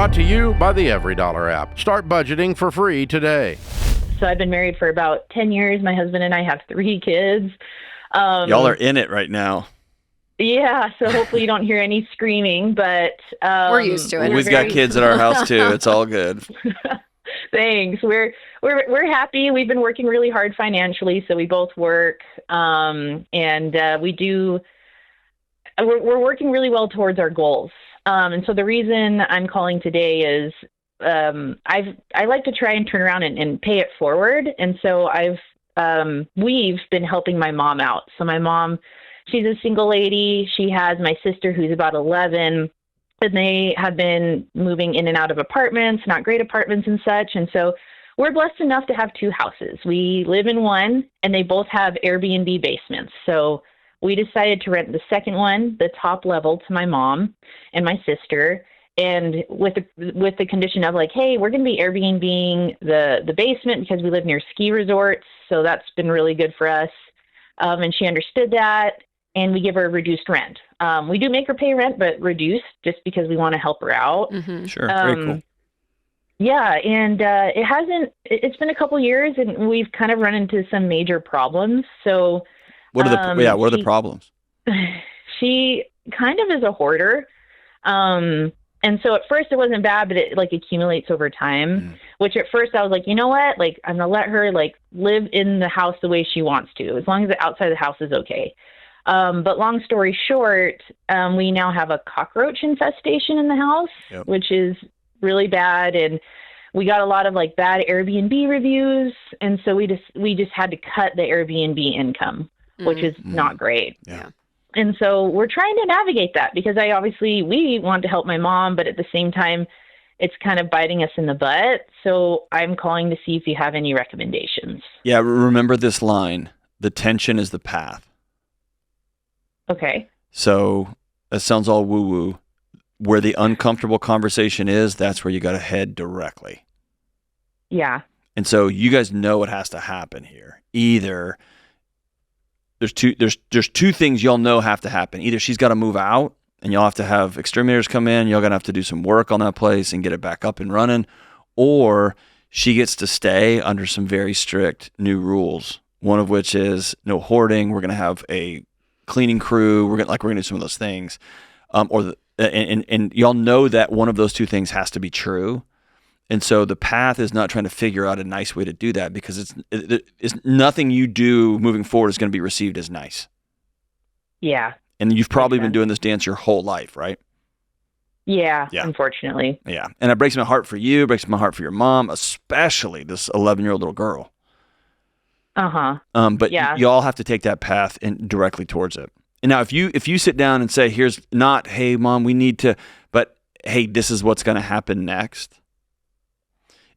Brought to you by the EveryDollar app. Start budgeting for free today. So I've been married for about 10 years. My husband and I have 3 kids. Y'all are in it right now. Yeah, so hopefully you don't hear any screaming, but we're used to it. We've got kids at our house too. It's all good. Thanks. We're happy. We've been working really hard financially, so we both work, and we're working really well towards our goals. And so the reason I'm calling today is I like to try and turn around and pay it forward, and so we've been helping my mom out. So my mom, she's a single lady. She has my sister who's about 11. And they have been moving in and out of apartments, not great apartments and such. And so we're blessed enough to have 2 houses. We live in one, and they both have AirBinB basements. So we decided to rent the second one, the top level, to my mom and my sister. And with the condition of like, hey, we're going to be Airbnb-ing the basement because we live near ski resorts. So that's been really good for us. And she understood that. And we give her reduced rent. We do make her pay rent, but reduced just because we want to help her out. Mm-hmm. Sure, very cool. Yeah, and it's been a couple years, and we've kind of run into some major problems. So what are the problems? She kind of is a hoarder. And so at first it wasn't bad, but it like accumulates over time, which at first I was like, you know what? Like, I'm going to let her like live in the house the way she wants to, as long as the outside of the house is okay. But long story short, we now have a cockroach infestation in the house, which is really bad. And we got a lot of like bad Airbnb reviews. And so we just had to cut the Airbnb income, which is not great. Yeah. And so we're trying to navigate that because we want to help my mom, but at the same time, it's kind of biting us in the butt. So I'm calling to see if you have any recommendations. Yeah. Remember this line, the tension is the path. Okay. So that sounds all woo-woo. Where the uncomfortable conversation is, that's where you got to head directly. Yeah. And so you guys know what has to happen here. Either there's two things y'all know have to happen. Either she's got to move out and y'all have to have exterminators come in, y'all going to have to do some work on that place and get it back up and running, or she gets to stay under some very strict new rules. One of which is no hoarding. We're going to have a cleaning crew. We're gonna do some of those things, and y'all know that one of those 2 things has to be true, and so the path is not trying to figure out a nice way to do that because it's nothing you do moving forward is going to be received as nice. Yeah, and you've probably been doing this dance your whole life, right? Yeah, unfortunately. Yeah, and it breaks my heart for you. It breaks my heart for your mom, especially this 11-year-old little girl. But y'all have to take that path and directly towards it. And now if you sit down and say, here's not, hey mom, we need to, but hey, this is what's going to happen next.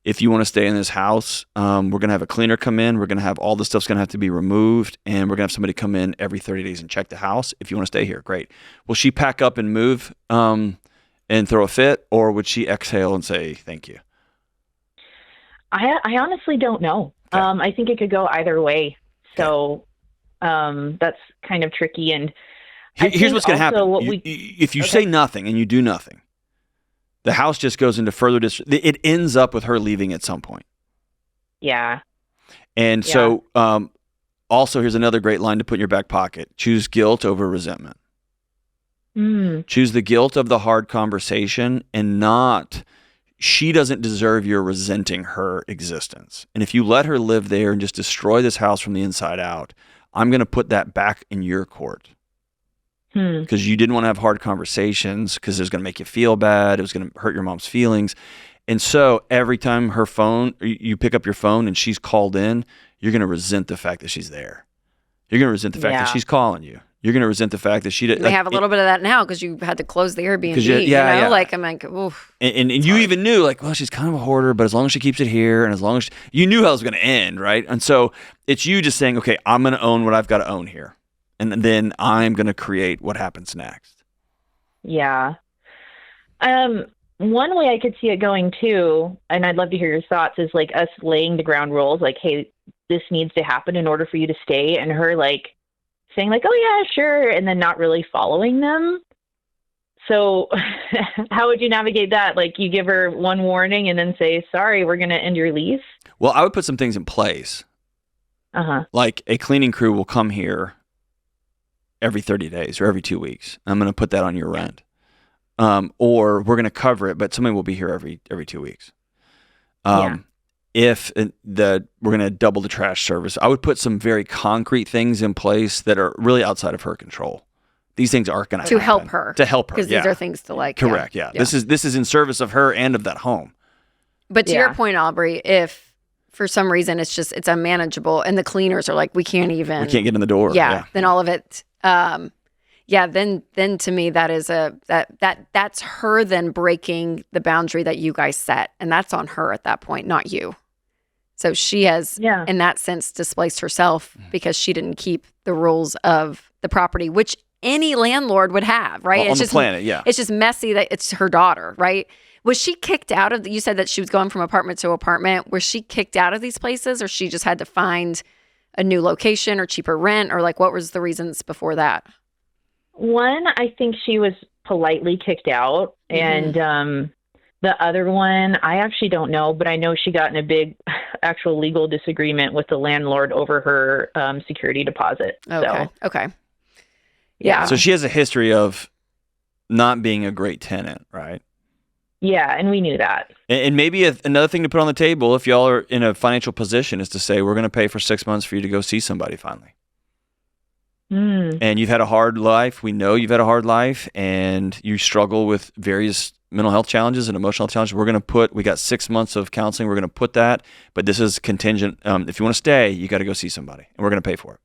If you want to stay in this house, we're going to have a cleaner come in. We're going to have all the stuff's going to have to be removed, and we're going to have somebody come in every 30 days and check the house. If you want to stay here, great. Will she pack up and move and throw a fit, or would she exhale and say thank you? I honestly don't know. Okay. I think it could go either way. So that's kind of tricky. And here's what's going to happen. If you say nothing and you do nothing, the house just goes into further it ends up with her leaving at some point. Yeah. And so also here's another great line to put in your back pocket. Choose guilt over resentment. Choose the guilt of the hard conversation and not... She doesn't deserve your resenting her existence. And if you let her live there and just destroy this house from the inside out, I'm going to put that back in your court. Because you didn't want to have hard conversations because it was going to make you feel bad. It was going to hurt your mom's feelings. And so every time you pick up your phone and she's called in, you're going to resent the fact that she's there. You're going to resent the fact that she's calling you. You're going to resent the fact that she didn't. We have a little bit of that now because you had to close the Airbnb. Like, I'm like, oof. And you even knew, like, well, she's kind of a hoarder, but as long as she keeps it here and as long as you knew how it was going to end, right? And so it's you just saying, okay, I'm going to own what I've got to own here. And then I'm going to create what happens next. Yeah. One way I could see it going too, and I'd love to hear your thoughts, is like us laying the ground rules, like, hey, this needs to happen in order for you to stay, and her like saying like, oh yeah, sure, and then not really following them. So how would you navigate that? Like, you give her one warning and then say, sorry, we're going to end your lease? Well, I would put some things in place. Like a cleaning crew will come here every 30 days or every 2 weeks. I'm going to put that on your rent. Or we're going to cover it, but somebody will be here every 2 weeks. If we're going to double the trash service, I would put some very concrete things in place that are really outside of her control. These things aren't going to help her. To help her, because these are things to like. Correct. Yeah. This is in service of her and of that home. But to your point, Aubrey, if for some reason it's unmanageable and the cleaners are like, we can't get in the door. Then all of it. Then to me that is that's her then breaking the boundary that you guys set, and that's on her at that point, not you. So she has, in that sense, displaced herself because she didn't keep the rules of the property, which any landlord would have, right? On the planet, It's just messy that it's her daughter, right? Was she kicked out of, you said that she was going from apartment to apartment. Was she kicked out of these places, or she just had to find a new location or cheaper rent, or like what was the reasons before that? One, I think she was politely kicked out. And the other one, I actually don't know, but I know she got in a big actual legal disagreement with the landlord over her security deposit. Okay. Yeah. So she has a history of not being a great tenant, right? Yeah, and we knew that. And maybe another thing to put on the table, if y'all are in a financial position, is to say, we're going to pay for 6 months for you to go see somebody finally. And you've had a hard life. We know you've had a hard life, and you struggle with various mental health challenges and emotional challenges. We got 6 months of counseling. We're going to put that, but this is contingent. If you want to stay, you got to go see somebody, and we're going to pay for it.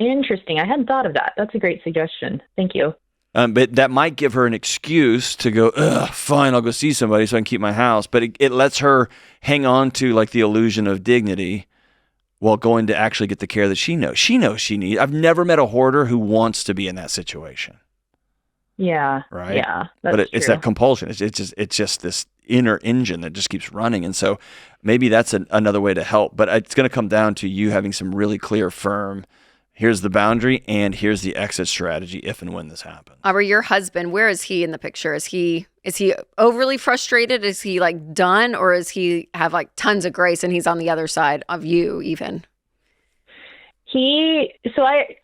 Interesting. I hadn't thought of that. That's a great suggestion. Thank you. But that might give her an excuse to go, fine, I'll go see somebody so I can keep my house. But it lets her hang on to like the illusion of dignity while going to actually get the care that she knows. She knows she needs. I've never met a hoarder who wants to be in that situation. Yeah. Right. Yeah. But it's that compulsion. It's just this inner engine that just keeps running. And so maybe that's another way to help. But it's going to come down to you having some really clear, firm, here's the boundary and here's the exit strategy if and when this happens. Aubrey, your husband, where is he in the picture? Is he overly frustrated? Is he like done, or is he have like tons of grace and he's on the other side of you even? I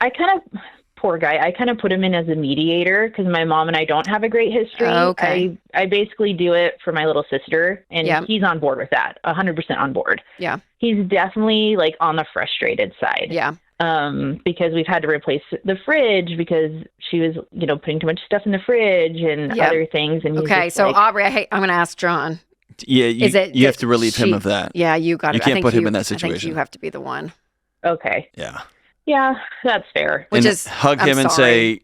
kind of, poor guy, I kind of put him in as a mediator because my mom and I don't have a great history. Okay. I basically do it for my little sister, and he's on board with that, 100% on board. Yeah. He's definitely like on the frustrated side. Yeah. Because we've had to replace the fridge because she was, putting too much stuff in the fridge and other things. And so Aubrey, I'm going to ask John. Yeah, you have to relieve him of that. Yeah, you got to. You can't put him in that situation. I think you have to be the one. Okay. Yeah. Yeah, that's fair. Hug him and say,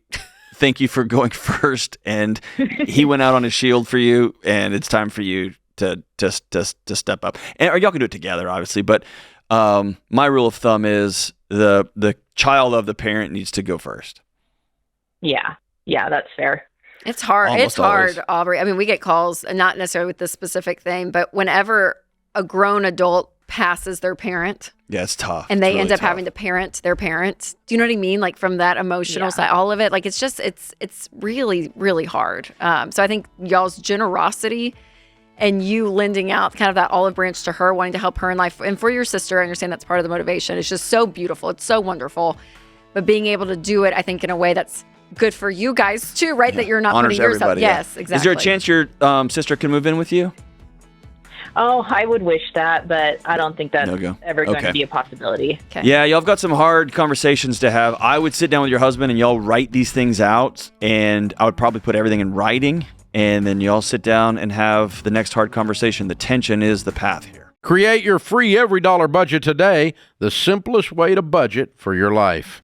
thank you for going first. And he went out on his shield for you, and it's time for you to step up. Or y'all can do it together, obviously. But my rule of thumb is the child of the parent needs to go first. Yeah, that's fair. It's hard. Almost always. Aubrey. I mean, we get calls, not necessarily with this specific thing, but whenever a grown adult passes their parent. Yeah, it's tough. And they end up having to parent their parents. Do you know what I mean? Like from that emotional side, all of it. Like it's just, it's really, really hard. So I think y'all's generosity and you lending out kind of that olive branch to her, wanting to help her in life, and for your sister, I understand that's part of the motivation. It's just so beautiful. It's so wonderful. But being able to do it, I think, in a way that's good for you guys too, right? Yeah. That you're not honors putting yourself. Yes, exactly. Is there a chance your sister can move in with you? Oh, I would wish that, but I don't think that's ever going to be a possibility. Okay. Yeah, y'all have got some hard conversations to have. I would sit down with your husband and y'all write these things out, and I would probably put everything in writing. And then you all sit down and have the next hard conversation. The tension is the path here. Create your free every dollar budget today, the simplest way to budget for your life.